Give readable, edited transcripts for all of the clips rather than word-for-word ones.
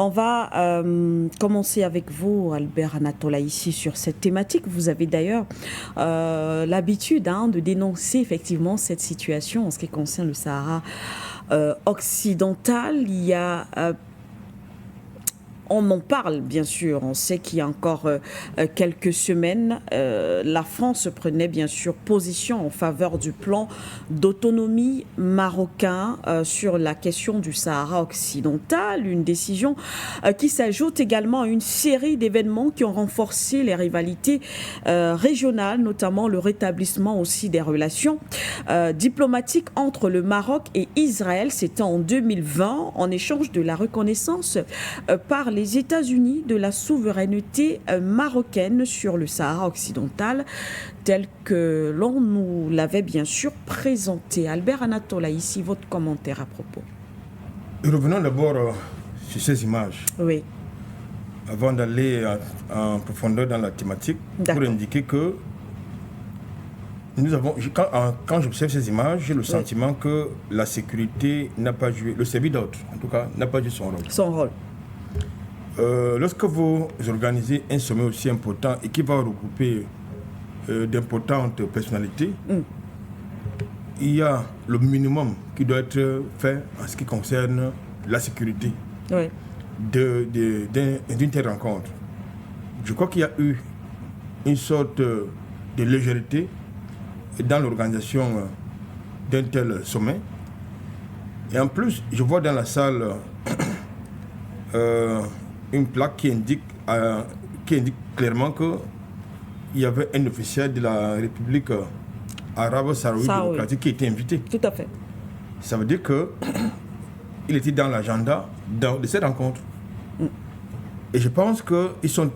On va commencer avec vous, Albert Anatola, ici sur cette thématique. Vous avez d'ailleurs l'habitude de dénoncer effectivement cette situation en ce qui concerne le Sahara occidental. Il y a... on en parle, bien sûr. On sait qu'il y a encore quelques semaines, la France prenait bien sûr position en faveur du plan d'autonomie marocain sur la question du Sahara occidental. Une décision qui s'ajoute également à une série d'événements qui ont renforcé les rivalités régionales, notamment le rétablissement aussi des relations diplomatiques entre le Maroc et Israël. C'était en 2020, en échange de la reconnaissance par les États-Unis de la souveraineté marocaine sur le Sahara occidental, tel que l'on nous l'avait bien sûr présenté. Albert Anatola, ici, votre commentaire à propos. Revenons d'abord sur ces images. Oui. Avant d'aller en profondeur dans la thématique, pour indiquer que nous avons, quand j'observe ces images, j'ai le sentiment que la sécurité n'a pas joué, le service d'ordre, en tout cas, n'a pas joué son rôle. Son rôle. Lorsque vous organisez un sommet aussi important et qui va regrouper d'importantes personnalités, il y a le minimum qui doit être fait en ce qui concerne la sécurité d'une telle rencontre. Je crois qu'il y a eu une sorte de légèreté dans l'organisation d'un tel sommet. Et en plus, je vois dans la salle une plaque qui indique clairement qu'il y avait un officiel de la République arabe sahraoui démocratique qui était invité. Tout à fait. Ça veut dire qu'il était dans l'agenda de cette rencontre. Et je pense qu'ils sont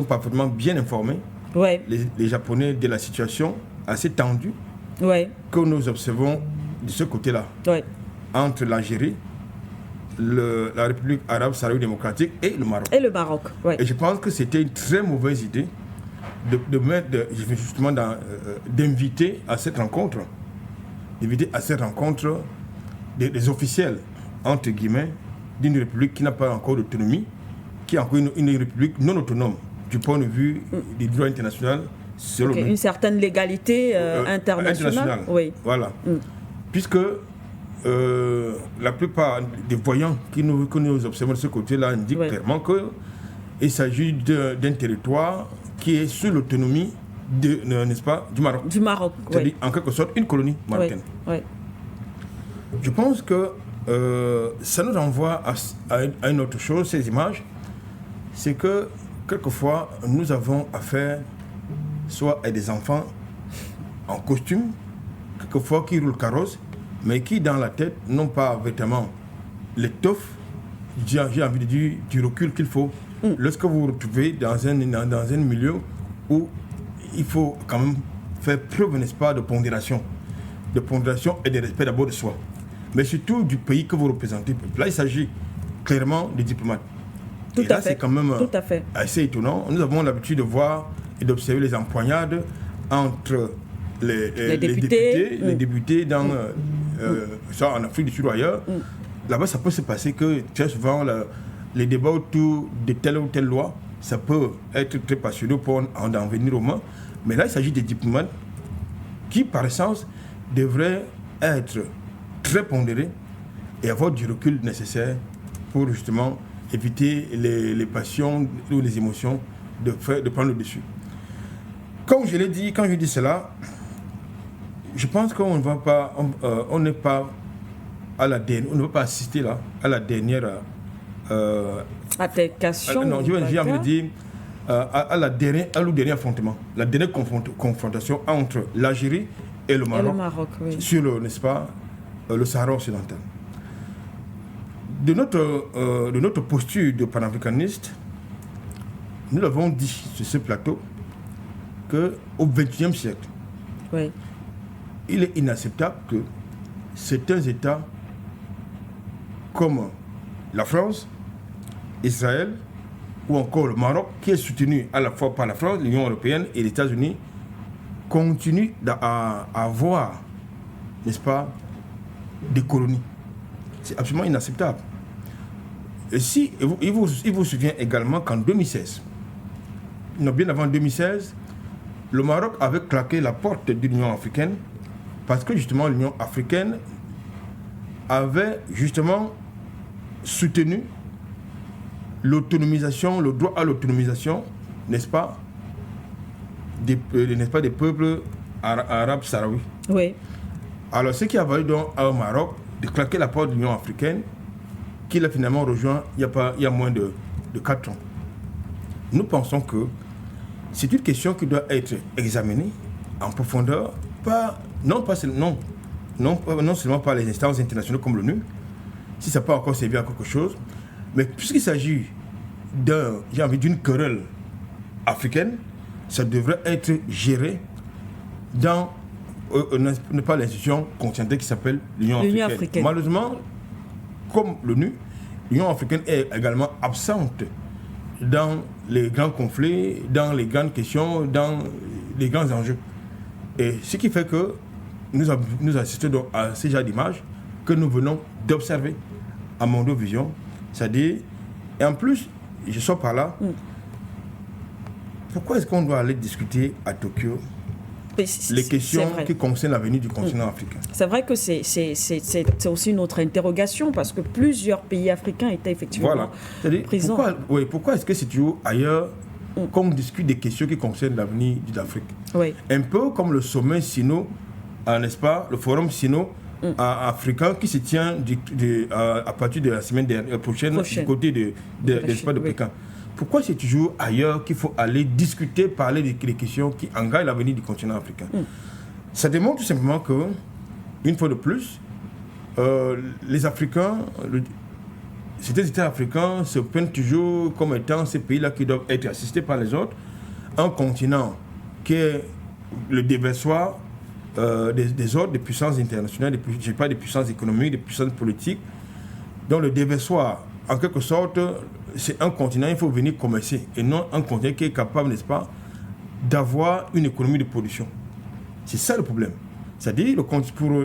parfaitement bien informés, les Japonais, de la situation assez tendue que nous observons de ce côté-là, entre l'Algérie, la République arabe sahraoui démocratique et le Maroc. Et le Maroc, Et je pense que c'était une très mauvaise idée d'inviter à cette rencontre, des officiels, entre guillemets, d'une république qui n'a pas encore d'autonomie, qui est encore une république non autonome du point de vue du droit international. Une certaine légalité internationale. Oui. Voilà. Puisque la plupart des voyants que nous observons de ce côté-là indiquent clairement qu'il s'agit d'un territoire qui est sous l'autonomie n'est-ce pas, du Maroc. Du Maroc, c'est-à-dire en quelque sorte une colonie marocaine. Je pense que ça nous renvoie à une autre chose, ces images, c'est que quelquefois nous avons affaire soit à des enfants en costume, quelquefois qui roulent carrosse, mais qui dans la tête n'ont pas véritablement l'étoffe, j'ai envie de dire, du recul qu'il faut. Lorsque vous vous retrouvez dans un milieu où il faut quand même faire preuve, n'est-ce pas, de pondération et de respect d'abord de soi, mais surtout du pays que vous représentez. Là, il s'agit clairement des diplomates. Tout à fait. C'est quand même Tout à fait assez étonnant. Nous avons l'habitude de voir et d'observer les empoignades entre les députés dans, soit en Afrique du Sud ou ailleurs. Là-bas, ça peut se passer que très souvent, les débats autour de telle ou telle loi, ça peut être très passionnant pour en venir aux mains. Mais là, il s'agit des diplomates qui, par essence, devraient être très pondérés et avoir du recul nécessaire pour justement éviter les passions ou les émotions de prendre le dessus. Comme je l'ai dit, quand je dis cela, je pense qu'on ne va pas, on n'est pas à la dernière, on ne va pas assister là à la dernière altercation. Non, j'ai envie de dire à le dernier affrontement, la dernière confrontation entre l'Algérie et le Maroc, sur le, n'est-ce pas, le Sahara occidental. De notre posture de panafricaniste, nous l'avons dit sur ce plateau qu'au XXIe siècle, il est inacceptable que certains États comme la France, Israël ou encore le Maroc, qui est soutenu à la fois par la France, l'Union européenne et les États-Unis, continuent à avoir, n'est-ce pas, des colonies. C'est absolument inacceptable. Et il vous souvient également qu'en 2016, non, bien avant 2016, le Maroc avait claqué la porte de l'Union africaine parce que justement l'Union africaine avait justement soutenu l'autonomisation, le droit à l'autonomisation, n'est-ce pas, des peuples arabes sahraouis. Oui. Alors, ce qui a valu donc au Maroc de claquer la porte de l'Union africaine, qu'il a finalement rejoint il y a moins de 4 ans. Nous pensons que c'est une question qui doit être examinée en profondeur, non seulement par les instances internationales comme l'ONU, si ça peut encore servir à quelque chose, mais puisqu'il s'agit d'une querelle africaine, ça devrait être géré dans pas l'institution continentale qui s'appelle l'Union africaine. Malheureusement, comme l'ONU, l'Union africaine est également absente dans les grands conflits, dans les grandes questions, dans les grands enjeux. Et ce qui fait que nous assistons donc à ces genres d'images que nous venons d'observer à Mondovision. C'est-à-dire, et en plus, je sors par là, pourquoi est-ce qu'on doit aller discuter à Tokyo les questions qui concernent l'avenir du continent africain? C'est vrai que c'est aussi une autre interrogation parce que plusieurs pays africains étaient effectivement présents. Pourquoi est-ce que c'est toujours ailleurs qu'on discute des questions qui concernent l'avenir de l'Afrique? Un peu comme le sommet Sino, n'est-ce pas, le forum Sino africain qui se tient à partir de la semaine prochaine du côté de Pékin. Pourquoi c'est toujours ailleurs qu'il faut aller discuter, parler des questions qui engagent l'avenir du continent africain? Ça démontre tout simplement que, une fois de plus, les Africains, ces États africains se prennent toujours comme étant ces pays-là qui doivent être assistés par les autres. Un continent qui est le déversoir des autres, des puissances internationales, des puissances économiques, des puissances politiques. Donc le déversoir, en quelque sorte, c'est un continent, il faut venir commercer, et non un continent qui est capable, n'est-ce pas, d'avoir une économie de production. C'est ça le problème. C'est-à-dire, pour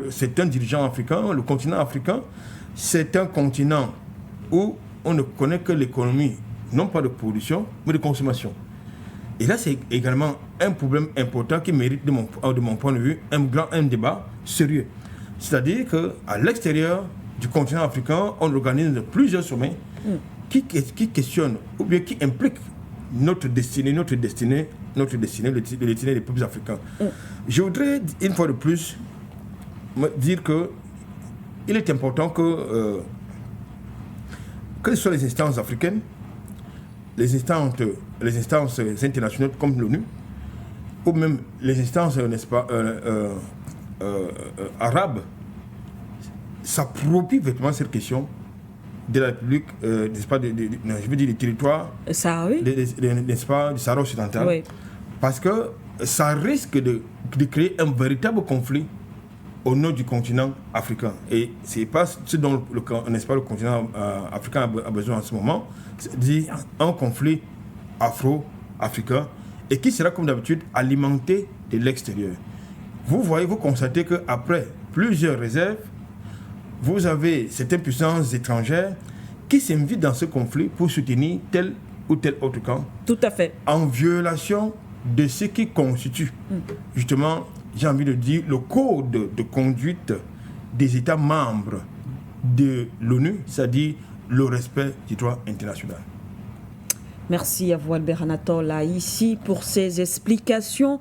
certains dirigeants africains, le continent africain, c'est un continent où on ne connaît que l'économie, non pas de production, mais de consommation. Et là, c'est également un problème important qui mérite, de mon point de vue, un débat sérieux. C'est-à-dire qu'à l'extérieur du continent africain, on organise plusieurs sommets qui questionnent ou bien qui impliquent notre destinée, le destinée des peuples africains. Je voudrais, une fois de plus, dire qu'il est important que ce soit les instances africaines, les instances internationales comme l'ONU, ou même les instances, n'est-ce pas, arabes, s'approprient vêtement cette question de la République, n'est-ce pas, je veux dire, des territoires, n'est-ce pas, du Sahara occidental, parce que ça risque de créer un véritable conflit au nord du continent africain. Et ce n'est pas ce dont le continent africain a besoin en ce moment, c'est-à-dire un conflit afro-africain, et qui sera comme d'habitude alimenté de l'extérieur. Vous constatez qu'après plusieurs réserves, vous avez certaines puissances étrangères qui s'invitent dans ce conflit pour soutenir tel ou tel autre camp. Tout à fait. En violation de ce qui constitue, justement, j'ai envie de dire, le code de conduite des États membres de l'ONU, c'est-à-dire le respect du droit international. Merci à vous, Albert Anatole, ici, pour ces explications.